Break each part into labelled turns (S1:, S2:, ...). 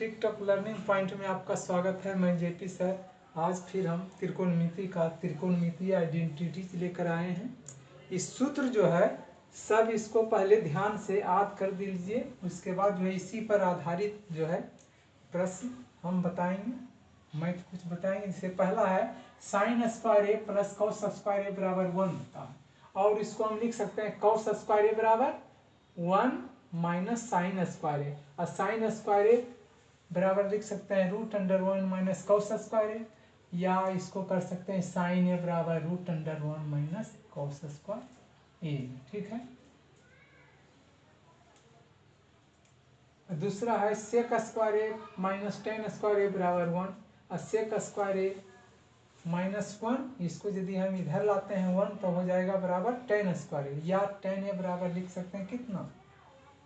S1: TikTok learning point में आपका स्वागत है। मैं जेपी सर। आज फिर हम त्रिकोणमिति आइडेंटिटी लेकर आए हैं। इस सूत्र जो है सब इसको पहले ध्यान से याद कर दीजिए, उसके बाद जो है इसी पर आधारित जो है प्रश्न हम बताएंगे, मैं कुछ बताएंगे। जैसे पहला है साइन स्क्वायर ए प्लस कॉस स्क्वायर ए बराबर 1 होता है, और इसको हम लिख सकते हैं कॉस स्क्वायर ए बराबर 1 माइनस साइन स्क्वायर ए, और साइन स्क्वायर ए बराबर लिख सकते हैं √1 माइनस कॉस स्क्वायर ए, या इसको कर सकते हैं साइन ए बराबर √1 माइनस कॉस स्क्वायर ए। ठीक है। दूसरा है सेक स्क्वायर ए माइनस टेन स्क्वायर ए बराबर 1, और सेक स्क्वायर ए -1, इसको यदि हम इधर लाते हैं 1 तो हो जाएगा बराबर टेन स्क्वायर ए, या टेन ए बराबर लिख सकते हैं कितना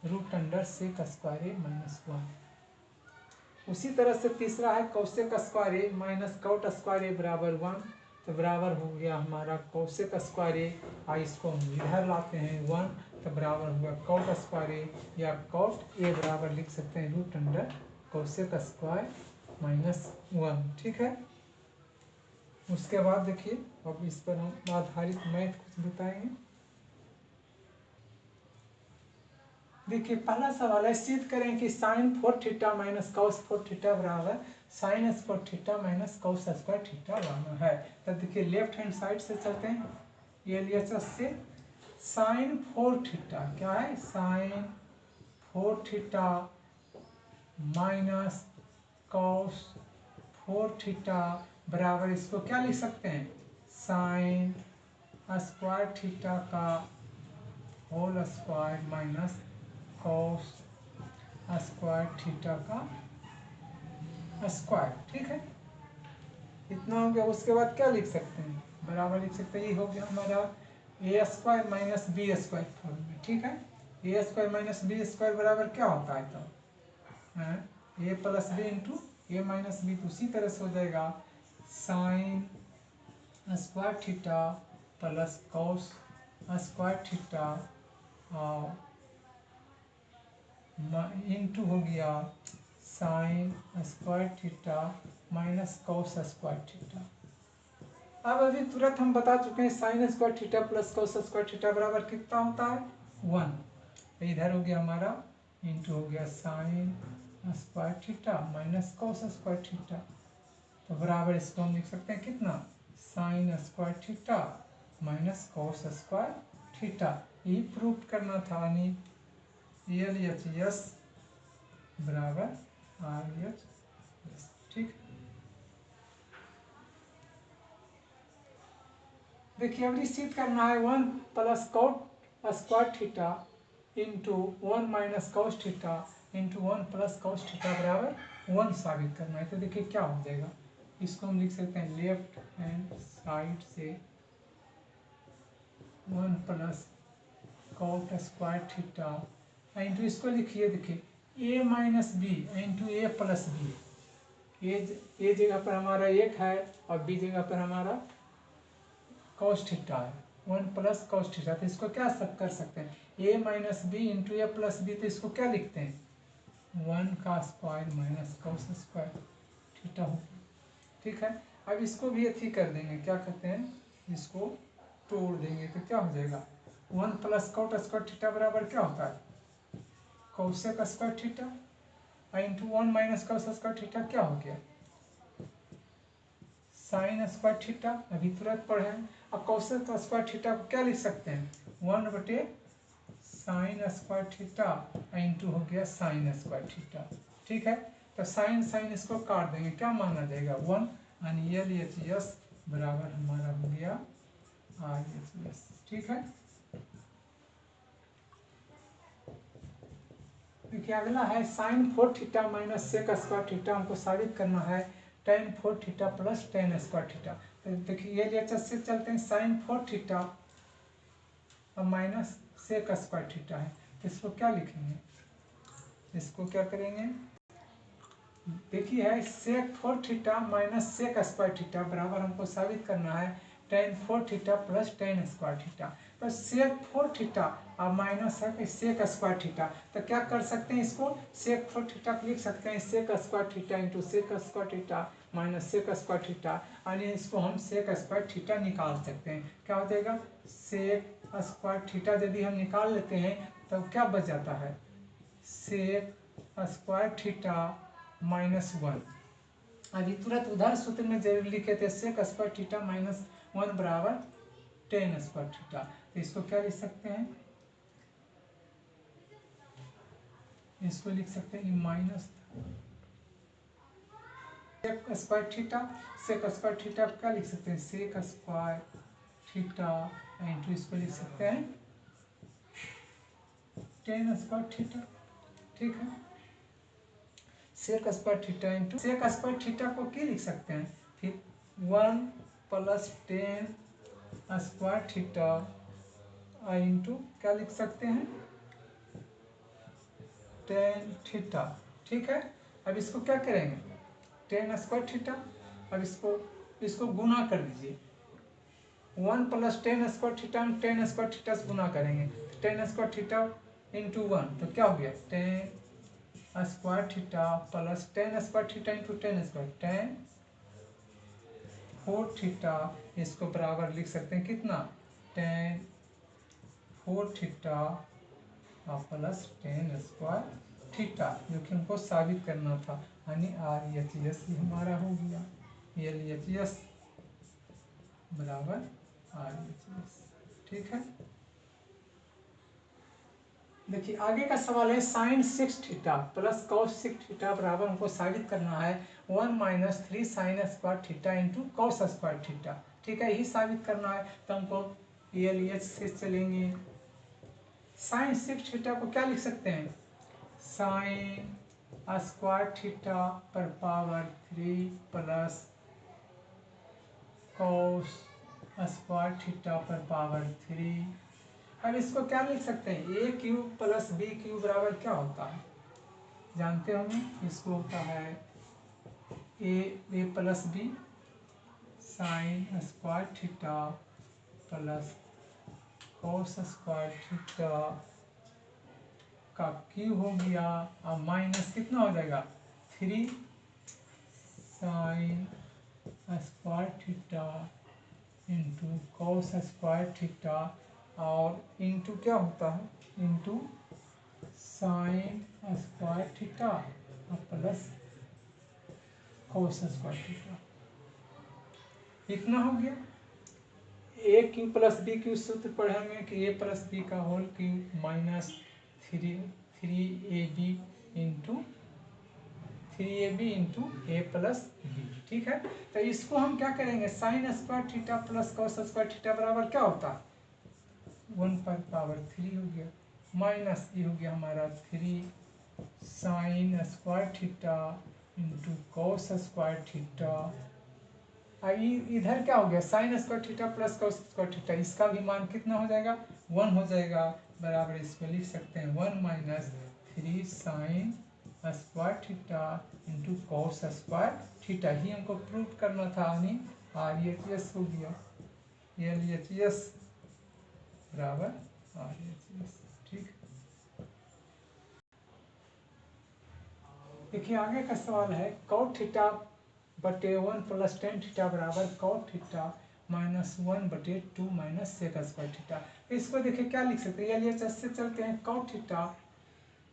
S1: √सेक स्क्वायर ए -1। उसी तरह से तीसरा है कौसेक स्क्वायर ए माइनस कॉट स्क्वायर ए बराबर 1, तो बराबर हो गया हमारा कौसेक स्क्वायर ए, और इसको हम इधर लाते हैं 1 तो बराबर हुआ कॉट स्क्वायर ए, या कॉट ए बराबर लिख सकते हैं √कौसेक स्क्वायर -1। ठीक है। उसके बाद देखिए अब इस पर हम आधारित मैथ कुछ बताएंगे। देखिए पहला सवाल है सिद्ध करें कि sine 4 theta minus cos 4 theta बराबर sine square theta minus cos square theta बराबर है। तो देखिए लेफ्ट हैंड साइड से चलते हैं, एलएचएस से साइन 4 थीटा क्या है, sine 4 theta minus cos 4 theta बराबर इसको क्या लिख सकते हैं, साइन स्क्वायर थीटा का whole square minus cos square theta का स्क्वायर। ठीक है, इतना हो गया। उसके बाद क्या लिख सकते हैं, बराबर लिख सकते हैं, ये हो गया हमारा A square minus B square form में। ठीक है, A square minus B square बराबर क्या होता है, तो A plus B into A minus B. तो उसी तरह से हो जाएगा sine square theta plus cos square theta और इंटू हो गया sine square theta minus cos square theta. अब अभी तुरंत हम बता चुके हैं sine square theta plus cos square theta बराबर कितना होता है 1। इधर हो गया हमारा इंटू हो गया sine square theta minus cos square theta, तो बराबर इसको हम लिख सकते हैं कितना, sign square theta minus cos square theta. ये प्रूफ करना था, यानी LHS बराबर RHS। ठीक, देखिए अब सिद्ध करना है 1 plus cot square theta into 1 minus cos theta into 1 plus cos theta बराबर 1 साबित करना है। तो देखिए क्या हो जाएगा, इसको हम लिख सकते हैं लेफ्ट हैंड साइड से 1 plus cot square theta into इसको लिखिए, देखिए A minus B into A plus B. A जगह पर हमारा 1 है और बी जगह पर हमारा कॉस थीटा है, 1 प्लस कॉस थीटा। तो इसको क्या सब कर सकते हैं, ए minus B into A plus B, तो इसको क्या लिखते हैं 1 का square minus cos square theta हो। ठीक है, अब इसको भी अच्छी कर देंगे, क्या कहते हैं, इसको तोड़ देंगे तो क्या हो जाएगा 1 प्लस कॉट स्क्वायर थीटा बराबर क्या होता है cosec square theta into 1 minus cos square theta क्या हो गया साइन स्क्वायर थीटा। अभी तुरंत पढ़े। अब कौसेक स्क्वायर थीटा को क्या लिख सकते हैं 1/साइन स्क्वायर थीटा इंटू हो गया साइन स्क्वायर थीटा। ठीक है, तो साइन साइन इसको काट देंगे, क्या माना जाएगा 1, यानी LHS बराबर हमारा हो गया RHS। ठीक है, देखिए अगला है sine 4 theta minus sec square theta, हमको साबित करना है tan 4 theta plus tan square theta. तो देखिए LHS से चलते हैं, साइन 4 थीटा और माइनस सेक स्क्वायर थीटा है, तो इसको क्या लिखेंगे, इसको क्या करेंगे, देखिए है sec 4 theta minus sec square theta बराबर हमको साबित करना है tan 4 theta plus tan square theta. तो सेक 4 थीटा और माइनस है सेक स्क्वायर थीटा। तो क्या कर सकते हैं, इसको सेक 4 थीटा लिख सकते हैं sec square theta into sec square theta minus sec square theta, यानी इसको हम सेक स्क्वायर थीटा निकाल सकते हैं। क्या हो जाएगा, सेक स्क्वायर थीटा यदि हम निकाल लेते हैं तो क्या बच जाता है, सेक स्क्वायर थीटा -1। अभी तुरंत उधर सूत्र में जरूर लिखे थे सेक स्क्वायर थीटा -1 बराबर टेन स्क्वायर थीटा। तो इसको क्या लिख सकते हैं, इसको लिख सकते हैं minus sec square theta. Sec square theta क्या लिख सकते हैं, सेक स्क्वायर थीटा इंटू इसको लिख सकते हैं टेन स्क्वायर थीटा। ठीक है, sec square theta into sec square theta को क्या लिख सकते हैं, फिर 1 plus tan square theta into क्या लिख सकते हैं टेन थीटा। ठीक है, अब इसको क्या करेंगे, टेन स्क्वायर थीटा, अब इसको गुना कर दीजिए, 1 प्लस टेन स्क्वायर थीटा हम टेन स्क्वायर थीटा से गुना करेंगे, टेन स्क्वायर थीटा इंटू 1 तो क्या हो गया, ten square theta plus tan square theta into ten square ten 4 theta. इसको बराबर लिख सकते हैं कितना, ten 4 theta plus tan square theta, जो कि हमको साबित करना था, यानी RHS हमारा हो गया, LHS बराबर RHS। ठीक है, देखिए आगे का सवाल है sine 6 theta plus cos 6 theta बराबर हमको साबित करना है 1 minus 3 sine square theta into cos square theta. ठीक है, यही साबित करना है, तो हमको LH से चलेंगे। साइन 6 थीटा को क्या लिख सकते हैं, साइन स्क्वायर थीटा पर power 3 plus cos square theta पर पावर 3। अब इसको क्या लिख सकते हैं, A cube plus B cube बराबर क्या होता है, जानते होंगे, इसको होता है A plus B sine square theta plus cos square theta का क्यूब हो गया और माइनस कितना हो जाएगा 3 sine square theta into cos square theta और इंटू क्या होता है, into sine square theta plus cos square theta. इतना हो गया, A cube plus B cube सूत्र पढ़ेंगे कि ए प्लस बी का whole cube minus 3ab into 3ab into A plus B. ठीक है, तो इसको हम क्या करेंगे, sine square theta plus cos square theta बराबर क्या होता है 1 पर पावर 3 हो गया, माइनस ये हो गया हमारा 3 sine square theta into cos square theta. इधर क्या हो गया, sine square theta plus cos square theta, इसका भी मान कितना हो जाएगा 1 हो जाएगा, बराबर इसको लिख सकते हैं 1 minus 3 sine square theta into cos square theta. ही हमको प्रूव करना था, यानी RHS हो गया, LHS बराबर RHS। ठीक, देखिए आगे का सवाल है कॉट थीटा बटे 1 प्लस टेन थीटा बराबर cot theta -1/2 minus sec square theta. इसको देखिए क्या लिख सकते हैं, LHS से चलते हैं, कॉट थीटा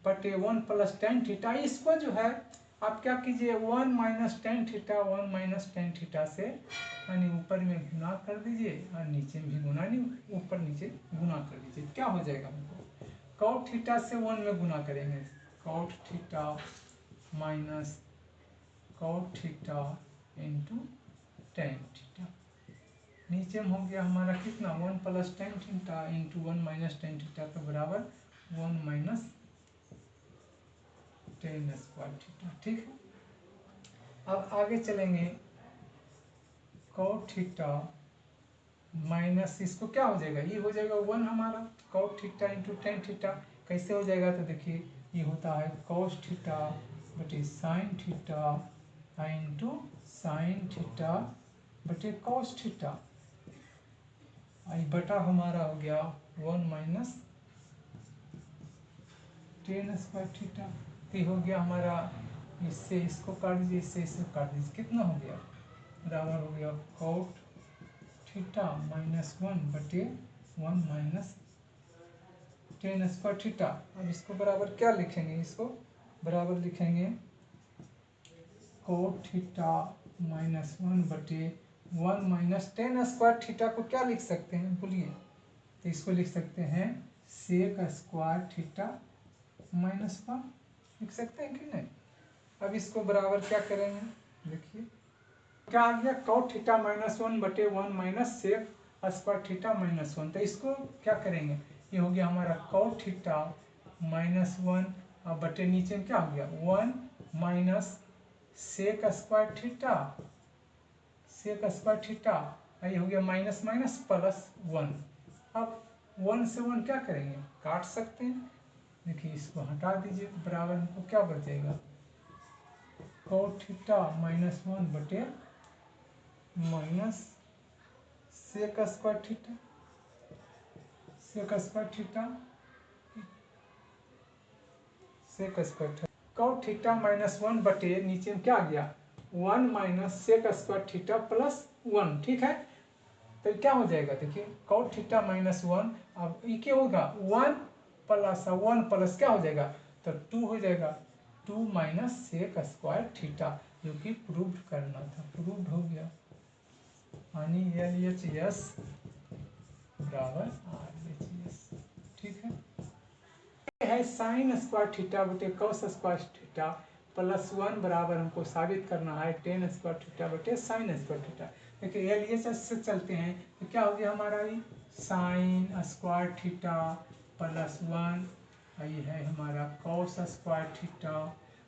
S1: बटे 1 प्लस टेन थीटा। इसको जो है आप क्या कीजिए 1 minus tan theta 1 minus tan theta से यानी ऊपर में गुना कर दीजिए और नीचे में भी गुना, नहीं ऊपर नीचे गुना कर दीजिए, क्या हो जाएगा हमको कॉट थीटा से 1 में गुना करेंगे, cot theta minus cot theta into tan theta, नीचे में हो गया हमारा कितना 1 plus tan theta into 1 minus tan theta तो बराबर 1 माइनस टेन स्क्वायर थीटा। ठीक है, अब आगे चलेंगे, कॉट थीटा माइनस इसको क्या हो जाएगा, ये हो जाएगा 1 हमारा cot theta into tan theta. कैसे हो जाएगा, तो देखिए ये होता है कॉस थीटा बटे sine theta into sine theta बटे कॉस थीटा। आई बटा हमारा हो गया 1 माइनस टेन स्क्वायर थीटा। तो हो गया हमारा, इससे इसको काट दीजिए, इससे इसको काट दीजिए, कितना हो गया, बराबर हो गया cot theta minus 1/1 minus ten square theta. अब इसको बराबर क्या लिखेंगे, इसको बराबर लिखेंगे cot theta minus 1/1 minus ten square theta को क्या लिख सकते हैं बोलिए, तो इसको लिख सकते हैं सेक स्क्वायर थीटा माइनस 1 लिख सकते हैं कि नहीं। अब इसको बराबर क्या करेंगे, देखिए क्या आ गया, cot theta minus 1/1 minus sec square theta minus 1। तो इसको क्या करेंगे, ये हो गया हमारा कॉट थीटा माइनस 1 और बटे नीचे में क्या हो गया 1 minus sec square theta, sec square theta, ये हो गया माइनस माइनस प्लस 1। अब 1 से 1 क्या करेंगे, काट सकते हैं। देखिए इसको हटा दीजिए, बराबर हमको क्या बच जाएगा, कॉट थीटा माइनस 1 बटे minus sec square theta, sec square theta, sec square theta, cot theta minus 1 बटे नीचे में क्या आ गया 1 minus sec square theta plus 1। ठीक है, तो क्या हो जाएगा, देखिए कॉट थीटा माइनस 1, अब ये क्या होगा 1 प्लस 1 प्लस क्या हो जाएगा, तो 2 हो जाएगा, 2 माइनस सेक स्क्वायर थीटा, जो कि प्रूव्ड करना था, प्रूव्ड हो गया, यानी LHS बराबर RHS। ठीक है साइन स्क्वायर थीटा बटे कॉस स्क्वायर थीटा प्लस 1 बराबर हमको साबित करना है टेन स्क्वायर थीटा बटे साइन स्क्वायर थीटा। देखिए LHS से चलते हैं तो क्या हो गया हमारा, ये साइन स्क्वायर थीटा प्लस 1, ये है हमारा कॉस स्क्वायर थीटा,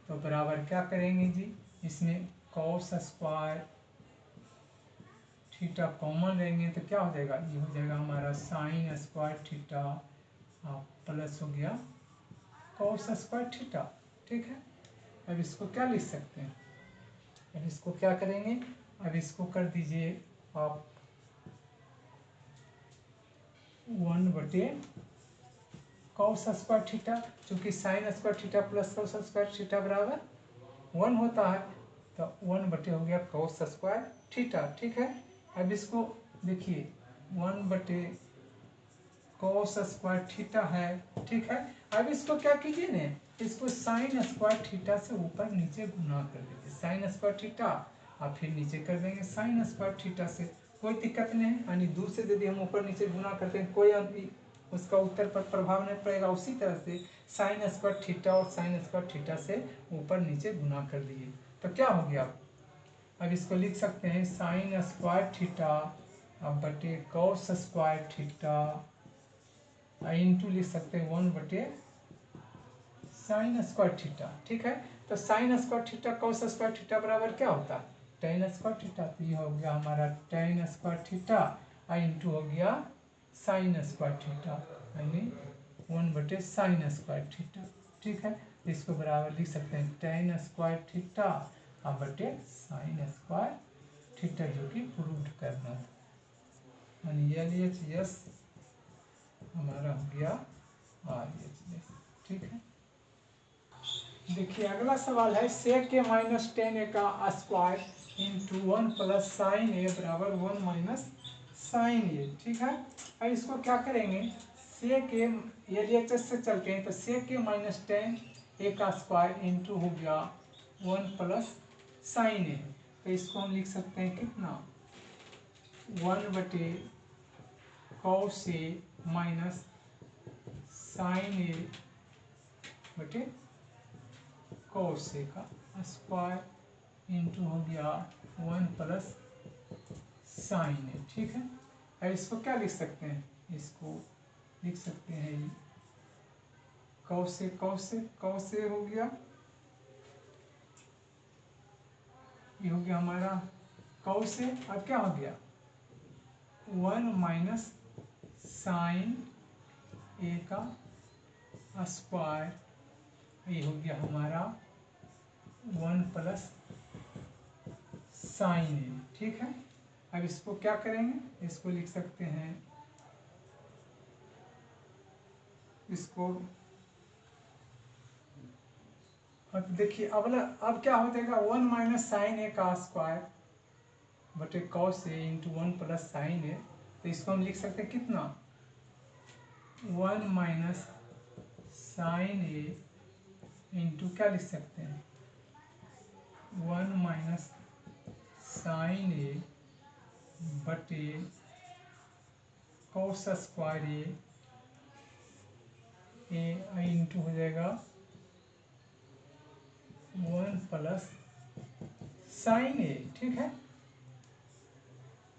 S1: तो बराबर क्या करेंगे जी, इसमें कॉस स्क्वायर थीटा कॉमन लेंगे तो क्या हो जाएगा, ये हो जाएगा हमारा साइन स्क्वायर थीटा प्लस हो गया कॉस स्क्वायर थीटा। ठीक है, अब इसको क्या लिख सकते हैं, अब इसको क्या करेंगे, अब इसको कर दीजिए आप 1 बटे कॉस स्क्वायर थीटा, चूंकि sign square theta plus cos square theta बराबर 1 होता है, तो 1 बटे हो गया कॉस स्क्वायर थीटा। ठीक है, अब इसको देखिए 1 बटे कॉस स्क्वायर थीटा है। ठीक है, अब इसको क्या कीजिए ना, इसको साइन स्क्वायर थीटा से ऊपर नीचे गुना कर दीजिए, साइन स्क्वायर थीटा और फिर नीचे कर देंगे साइन स्क्वायर थीटा से, कोई दिक्कत नहीं है, यानी दूर से यदि हम ऊपर नीचे गुना करते हैं कोई उसका उत्तर पर प्रभाव नहीं पड़ेगा। उसी तरह से साइन स्क्वायर थीटा और साइन स्क्वायर थीटा से ऊपर नीचे गुना कर दिए तो क्या हो गया, अब इसको लिख सकते हैं साइन स्क्वायर थीटा अब बटे कॉस स्क्वायर थीटा इंटू लिख सकते हैं 1 बटे साइन स्क्वायर थीटा। ठीक है, तो sign square theta cos square theta बराबर क्या होता है टेन स्क्वायर थीटा, तो ये हो गया हमारा टेन स्क्वायर थीटा इंटू हो गया साइन स्क्वायर थीटा यानी 1 बटे साइन स्क्वायर थीटा। ठीक है, इसको बराबर लिख सकते हैं टेन स्क्वायर थीटा अब बटे साइन स्क्वायर थीटा, जो कि प्रूव्ड करना था, यानी LHS हमारा हो गया RHS। ठीक है, देखिए अगला सवाल है सेक के माइनस 10a का स्क्वायर इंटू 1 प्लस साइन ए बराबर 1 माइनस साइन ए। ठीक है, अब इसको क्या करेंगे, सेक के LHS से चलते हैं तो सेक के माइनस 10a का स्क्वायर इंटू हो गया 1 प्लस साइन ए, तो इसको हम लिख सकते हैं कितना 1 बटे cos A minus sine A बटे कॉस ए का स्क्वायर इंटू हो गया 1 प्लस साइन ए। ठीक है, अब इसको क्या लिख सकते हैं, इसको लिख सकते हैं कॉस ए हो गया, ये हो गया हमारा कॉस ए, अब क्या हो गया 1 माइनस साइन ए का स्क्वायर, ये हो गया हमारा 1 प्लस साइन ए। ठीक है, अब इसको क्या करेंगे, इसको लिख सकते हैं इसको अब देखिए अब क्या हो जाएगा 1 माइनस साइन ए का स्क्वायर बटे cos A into 1 plus sine ए। तो इसको हम लिख सकते हैं कितना 1 माइनस साइन ए इंटू क्या लिख सकते हैं 1 माइनस साइन ए बटे कॉस स्क्वायर ए इंटू हो जाएगा 1 प्लस साइन ए, ठीक है,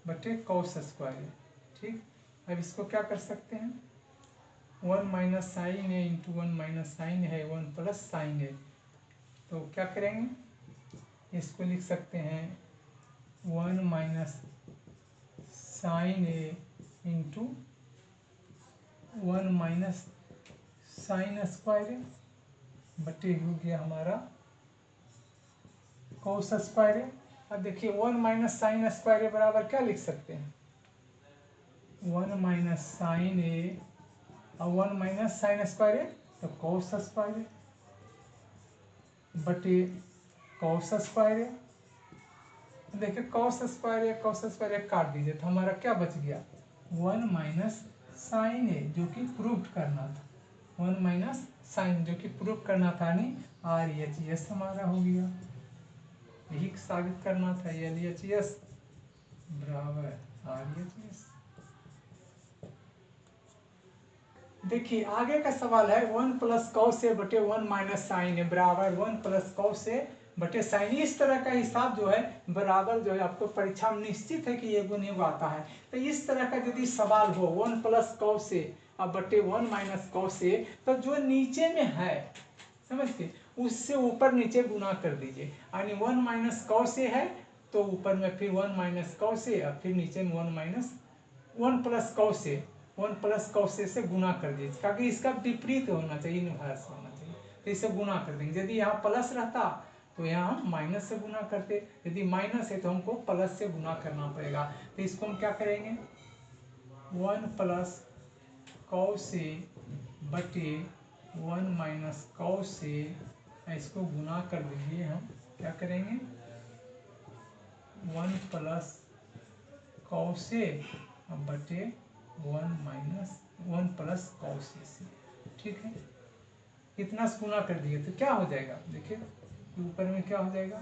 S1: बटे कॉस स्क्वायर। ठीक, अब इसको क्या कर सकते हैं 1 माइनस साइन ए इंटू 1 माइनस साइन है 1 प्लस साइन ए। तो क्या करेंगे इसको लिख सकते हैं 1 माइनस साइन ए इंटू 1 माइनस साइन स्क्वायर बटे हो गया हमारा कॉस स्क्वायर। अब देखिए 1 माइनस साइन स्क्वायर बराबर क्या लिख सकते हैं 1 माइनस साइन ए और 1 माइनस साइन स्क्वायर तो कॉस स्क्वायर बटे कॉस स्क्वायर। देखिए कॉस स्क्वायर काट दीजिए तो हमारा क्या बच गया 1 माइनस साइन ए जो कि प्रूफ करना था 1 माइनस साइन जो कि प्रूफ करना था नहीं RHS हमारा हो गया, यही साबित करना था LHS बराबर RHS। देखिए आगे का सवाल है 1 प्लस कॉस ए बटे 1 माइनस साइन ए बराबर 1 प्लस कॉस ए बटे साइन। इस तरह का हिसाब जो है बराबर जो है आपको परीक्षा में निश्चित है कि ये गुण योग आता है। तो इस तरह का यदि सवाल हो 1 प्लस कॉस ए अब बटे 1 माइनस कॉस ए तो जो नीचे में है समझते उससे ऊपर नीचे गुना कर दीजिए, यानी 1 माइनस कॉस ए है तो ऊपर में फिर 1 माइनस कॉस ए और फिर नीचे में 1 माइनस 1 प्लस कॉस ए 1 प्लस कॉस ए से गुना कर दीजिए, ताकि इसका विपरीत होना चाहिए इनवर्स होना चाहिए। तो इसे गुना कर देंगे, यदि यहाँ प्लस रहता तो यहाँ हम माइनस से गुना करते, यदि माइनस है तो हमको प्लस से गुना करना पड़ेगा। तो इसको हम क्या करेंगे 1 प्लस कॉस ए बटे 1 माइनस कॉस ए, इसको गुना कर दीजिए। हम क्या करेंगे 1 प्लस कॉस ए बटे 1 माइनस 1 प्लस कॉस ए से, ठीक है। इतना से गुना कर दिए तो क्या हो जाएगा देखिए ऊपर में क्या हो जाएगा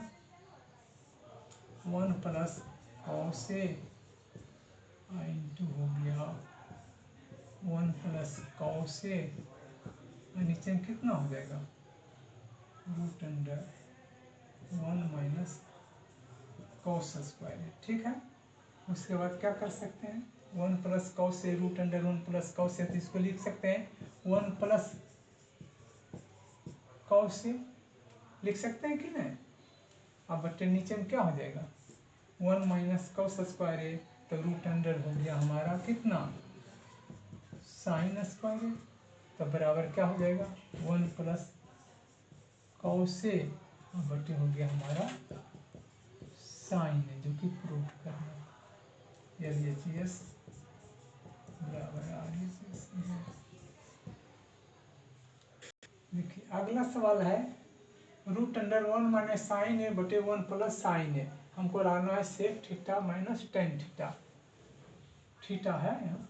S1: 1 प्लस कॉस ए इंटू हो गया 1 प्लस कॉस ए, नीचे में कितना हो जाएगा root under 1 minus cos square, ठीक है। उसके बाद क्या कर सकते हैं 1 plus cos A root under 1 plus cos A, तो इसको लिख सकते हैं 1 प्लस कॉस ए लिख सकते हैं कि नहीं। अब बटे नीचे में क्या हो जाएगा 1 माइनस कॉस स्क्वायर ए, तो रूट अंडर हो गया हमारा कितना साइन स्क्वायर ए, तो बराबर क्या हो जाएगा 1 प्लस कॉस ए बटे हो गया हमारा साइन है जो कि प्रूफ करना LHS बराबर RHS। देखिए अगला सवाल है root under 1 minus sine A बटे 1 प्लस साइन ए, हमको लाना है sec theta minus tan theta, theta है यहाँ।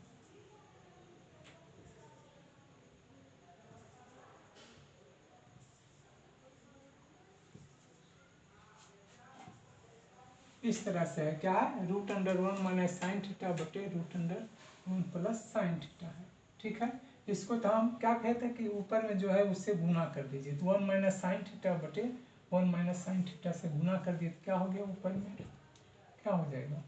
S1: इस तरह से है क्या है root under 1 minus sine theta बटे root under 1 plus sine theta है, ठीक है। इसको तो हम क्या कहते हैं कि ऊपर में जो है उससे गुना कर दीजिए, तो 1 माइनस साइन थीटा बटे 1 माइनस साइन थीटा से गुना कर दिए तो क्या हो गया ऊपर में क्या हो जाएगा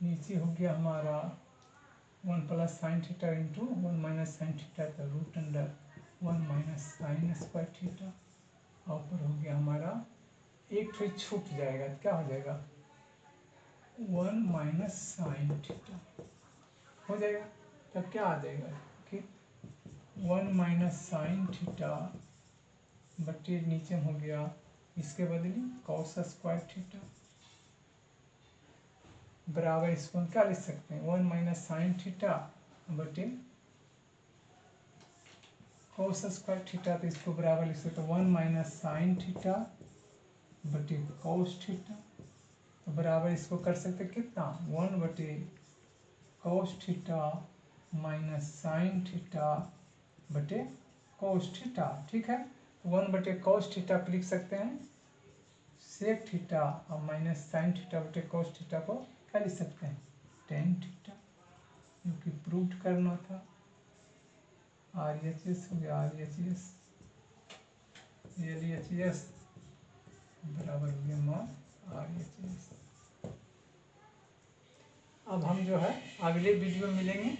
S1: नीचे हो गया हमारा 1 plus sine theta into 1 minus sine theta, तो root under 1 minus sine square theta, और ऊपर हो गया हमारा एक फिर छूट जाएगा तो क्या हो जाएगा 1 माइनस साइन थीटा हो जाएगा। तब क्या आ जाएगा कि 1 माइनस साइन थीटा बटे नीचे हो गया इसके बदले कॉस स्क्वायर थीटा, बराबर इसको हम क्या लिख सकते हैं 1 माइनस साइन थीटा बटे कोस स्क्वायर थीटा, तो इसको बराबर लिख सकते हैं 1 माइनस साइन थीटा बटे कोस थीटा, तो बराबर इसको कर सकते हैं कितना 1 बटे cos theta minus sine theta बटे कोस थीटा। ठीक है, 1 बटे कोस थीटा को लिख सकते हैं सेक थीटा और माइनस साइन थीटा बटे कोस थीटा को क्या लिख सकते हैं टेन थीटा, जो कि प्रूव करना था। RHS हो गया RHS LHS बराबर हो गया मान RHS। अब हम जो है अगले वीडियो में मिलेंगे।